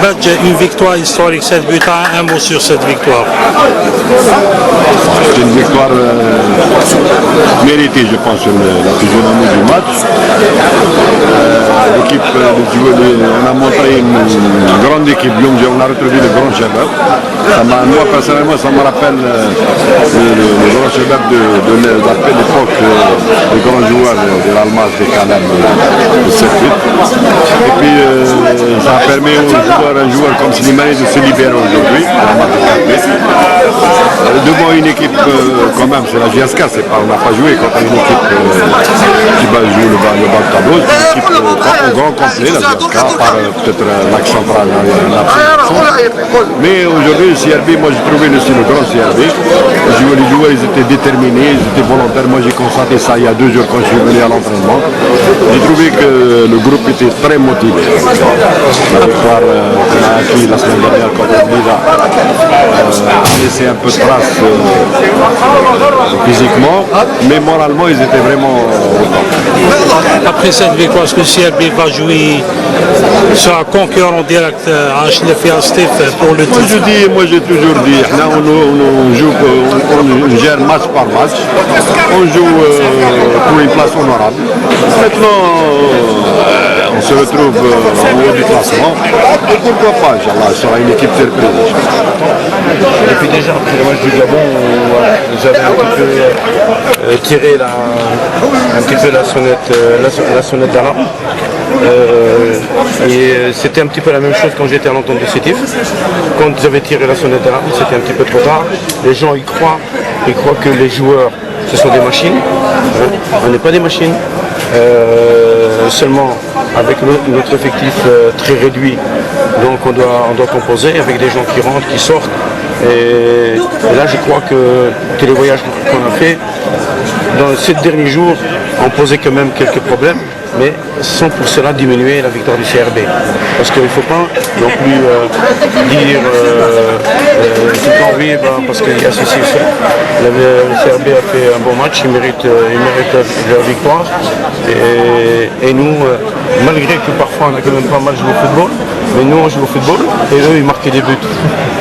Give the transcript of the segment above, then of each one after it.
match, une victoire historique, 7 buts à 1 mot sur cette victoire. C'est une victoire méritée, je pense, sur la physionomie du match. L'équipe, on a montré une grande équipe. On a retrouvé le grand chef-d'œuvre. Moi, personnellement, ça me rappelle le grand chef-d'œuvre de l'époque des grands joueurs de l'Almas, des Canal, de 7-8. Et puis, ça permet aux joueurs, un joueur comme Slimani de se libérer aujourd'hui. Devant une équipe, quand même, c'est la GSK, on n'a pas joué contre une équipe qui va jouer le bas de tableau, une équipe au grand complet, la GSK, par peut-être l'axe central, mais aujourd'hui, le CRB, moi j'ai trouvé le grand CRB. Les joueurs, ils étaient déterminés, ils étaient volontaires. Moi j'ai constaté ça il y a 2 jours quand je suis venu à l'entraînement. J'ai trouvé que le groupe était très motivé. La victoire qu'on a acquis la semaine dernière contre Lida a laissé un peu de trace physiquement, mais moralement ils étaient vraiment Après cette victoire, est-ce que le CRB va jouer sur un concurrent direct à Chnefia Stef pour le titre? Moi j'ai toujours dit, on gère match par match, on joue pour une place honorable. Maintenant, on se retrouve en haut du classement, et pourquoi pas, Inch'Allah, ce sera une équipe surprise. Et puis déjà, après le match du Gabon, vous avez un petit peu tiré la sonnette d'alarme. Et c'était un petit peu la même chose quand j'étais à l'entente de Sétif. Quand j'avais tiré la sonnette d'alarme, c'était un petit peu trop tard. Les gens y croient, que les joueurs, ce sont des machines. On n'est pas des machines. Seulement avec notre effectif très réduit, donc on doit composer avec des gens qui rentrent, qui sortent. Et là, je crois que tous les voyages qu'on a fait, dans ces derniers jours, ont posé quand même quelques problèmes, mais sans pour cela diminuer la victoire du CRB. Parce qu'il ne faut pas non plus dire tout le temps oui, parce qu'il y a ceci et cela. Le CRB a fait un bon match, il mérite leur victoire. Et nous, malgré que parfois on a quand même pas mal joué au football, mais nous on joue au football et eux ils marquaient des buts.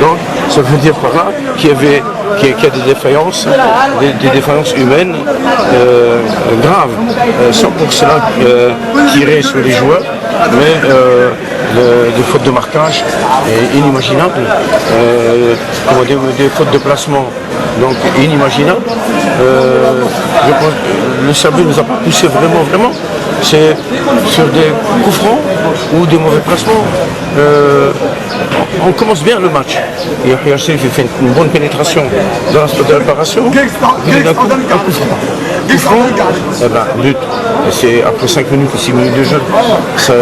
Donc ça veut dire par là qu'il y a des défaillances, des défaillances humaines graves, sans pour cela tirer sur les joueurs, mais des fautes de marquage inimaginables, des fautes de placement donc inimaginables. Je pense que le CRB nous a pas poussé vraiment. C'est sur des coups francs ou des mauvais placements. On commence bien le match. Et Yahya Chérif fait une bonne pénétration dans la de réparation. Il d'un coup, un coup franc. Coup franc, but. Et c'est après 5 minutes ou 6 minutes de jeu, ça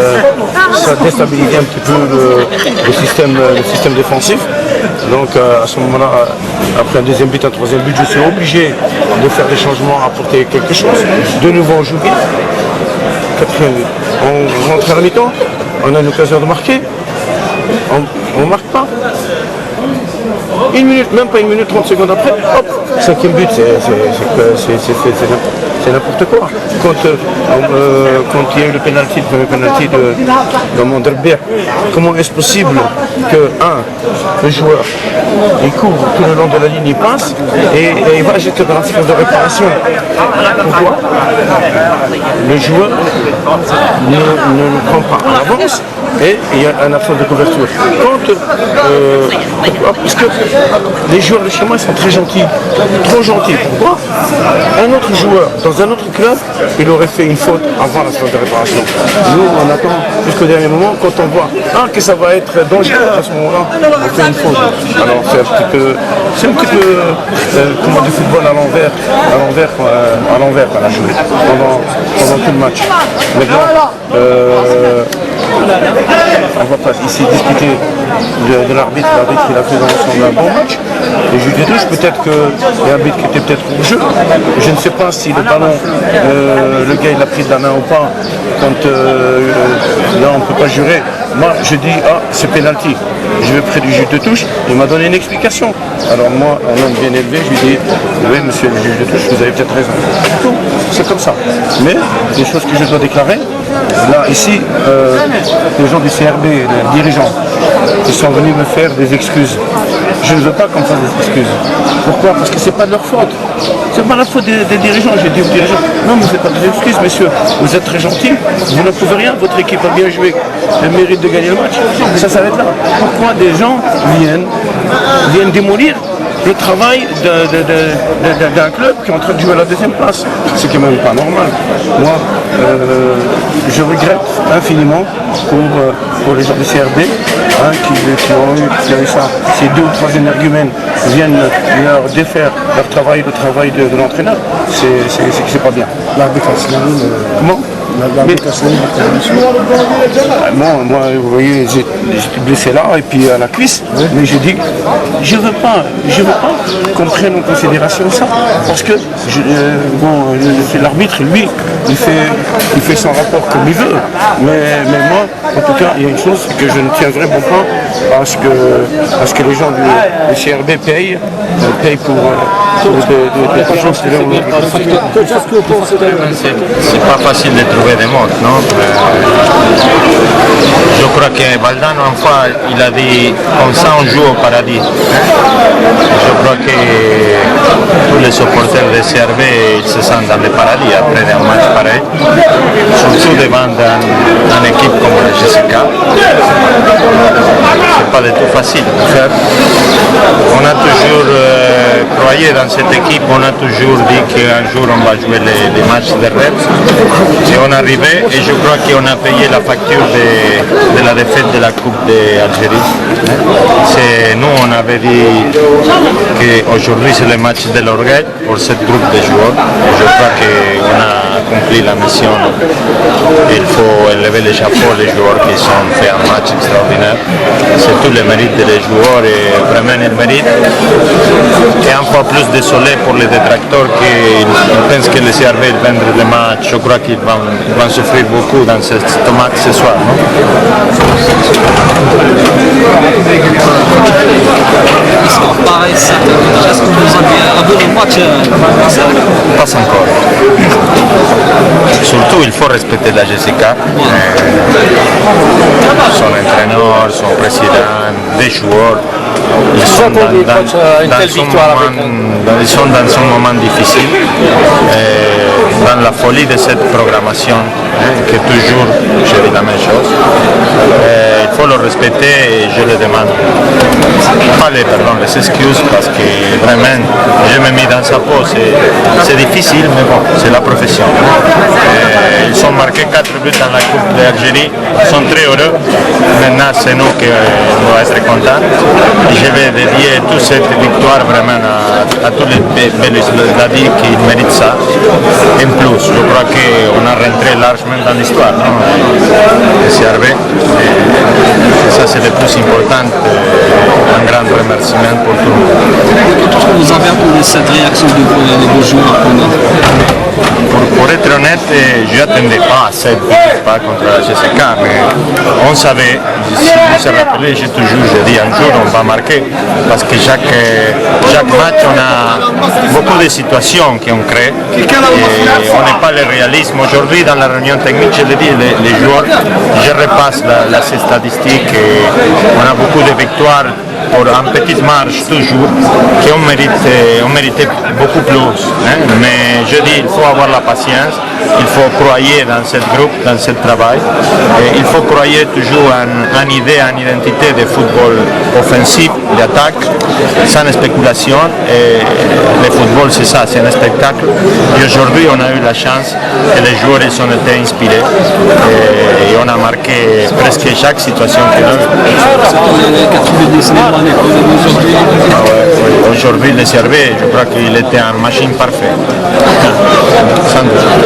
déstabilise un petit peu le système défensif. Donc à ce moment-là, après un deuxième but, un troisième but, je suis obligé de faire des changements, apporter quelque chose. De nouveau on joue bien. On rentre à la mi-temps, on a une occasion de marquer, on ne marque pas. Une minute, même pas 1 minute, 30 secondes après, hop, 5e but, c'est n'importe quoi. Quand il y a eu le premier penalty de Monderbert, comment est-ce possible que le joueur il couvre tout le long de la ligne, il passe et il va jeter dans la phase de réparation. Pourquoi le joueur ne prend pas en avance et il y a un absence de couverture. Parce que les joueurs de chez moi sont très gentils, trop gentils. Pourquoi? Un autre joueur dans un autre club, il aurait fait une faute avant la phase de réparation. Nous, on attend jusqu'au dernier moment, quand on voit que ça va être dangereux à ce moment-là, on fait une faute. Alors c'est un petit peu comme du football à l'envers qu'on a joué pendant tout le match. Maintenant, on ne va pas ici discuter de l'arbitre. L'arbitre il a fait dans l'ensemble un bon match. Les juges de touche, peut-être que l'arbitre qui était peut-être au jeu. Je ne sais pas si le ballon, le gars il l'a pris de la main ou pas. Quand là on ne peut pas jurer. Moi je dis c'est pénalty. Je vais près du juge de touche, il m'a donné une explication. Alors moi, un homme bien élevé, je lui dis oui monsieur le juge de touche, vous avez peut-être raison. C'est comme ça. Mais des choses que je dois déclarer, là ici, les gens du CRB, les dirigeants, ils sont venus me faire des excuses. Je ne veux pas qu'on me fasse des excuses. Pourquoi? Parce que c'est pas de leur faute. C'est pas la faute des dirigeants. J'ai dit aux dirigeants, non, mais c'est pas des excuses, messieurs. Vous êtes très gentils, vous ne pouvez rien, votre équipe a bien joué, elle mérite de gagner le match. Ça s'arrête là. Pourquoi des gens viennent démolir le travail d'un club qui est en train de jouer à la deuxième place? C'est quand même pas normal. Moi, je regrette infiniment pour les gens du CRB qui ont eu ça. Ces 2 ou 3 énergumènes viennent leur défaire leur travail, le travail de l'entraîneur. C'est pas bien. L'arbitre a signalé Comment? l'arbitre a signalé Moi, vous voyez, j'étais blessé là et puis à la cuisse, mais je dis, je veux pas qu'on prenne en considération ça, parce que l'arbitre, lui, il fait son rapport comme il veut, mais moi, en tout cas, il y a une chose que je ne tiens vraiment pas à ce que les gens du CRB payent pour des gens qui c'est pas facile de trouver des mots, non? Je crois que Valdano, une fois, il a dit comme ça on joue au paradis. Je crois que tous les supporters de CRB ils se sentent dans le paradis après un match pareil, surtout devant une équipe comme la GCK. C'est pas du tout facile de faire. On a toujours croyé dans cette équipe, on a toujours dit qu'un jour on va jouer les matchs de rêve. Et on est arrivé et je crois qu'on a payé la facture de la défaite de la Coupe d'Algérie. Nous on avait dit qu'aujourd'hui c'est le match de l'orgueil pour ce groupe de joueurs. Je crois qu'on a accompli la mission. Il faut élever les chapeaux des joueurs qui ont fait un match extraordinaire. C'est tout le mérite des joueurs et vraiment ils méritent. Et un fois plus désolé pour les détracteurs qui pensent que le CRB va vendre le match. Je crois qu'ils vont souffrir beaucoup dans ce match ce soir. Non? Histoire pareille, ça. Est-ce que vous avez vu le match? Pas encore. Surtout, il faut respecter la GCK. Son entraîneur, son président, les joueurs. Ils sont dans un moment difficile, dans la folie de cette programmation, que toujours je dis la même chose. Il faut le respecter et je le demande. Pas les excuses parce que vraiment je me mets dans sa peau. C'est difficile, mais bon, c'est la profession. Ils ont marqué 4 buts dans la Coupe d'Algérie, ils sont très heureux. Maintenant, c'est nous qui doit être contents. Je vais dédier toute cette victoire vraiment à tous les Belgiques qui méritent ça. En plus, je crois qu'on a rentré largement dans l'histoire, le CRB. Et ça, c'est le plus important. Un grand remerciement pour tout le monde. Qu'est-ce que vous avez appelé cette réaction des joueurs? Pour être honnête, je n'attendais pas à cette victoire contre la GCK, mais on savait, si vous vous rappelez, j'ai dit un jour on va marquer, parce que chaque match on a beaucoup de situations qu'on crée, et on n'est pas le réalisme. Aujourd'hui dans la réunion technique, je l'ai dit, les joueurs, je repasse les statistiques, et on a beaucoup de victoires pour une petite marge toujours, qu'on méritait beaucoup plus. Mais je dis, il faut avoir la patience, il faut croire dans ce groupe, dans ce travail, et il faut croire toujours en une idée, en identité de football offensif, d'attaque, sans spéculation. Et le football, c'est ça, c'est un spectacle. Et aujourd'hui, on a eu la chance que les joueurs ils ont été inspirés et on a marqué presque chaque situation qu'il y a eu. Aujourd'hui, le CRB, je crois qu'il était une machine parfaite. Sans doute.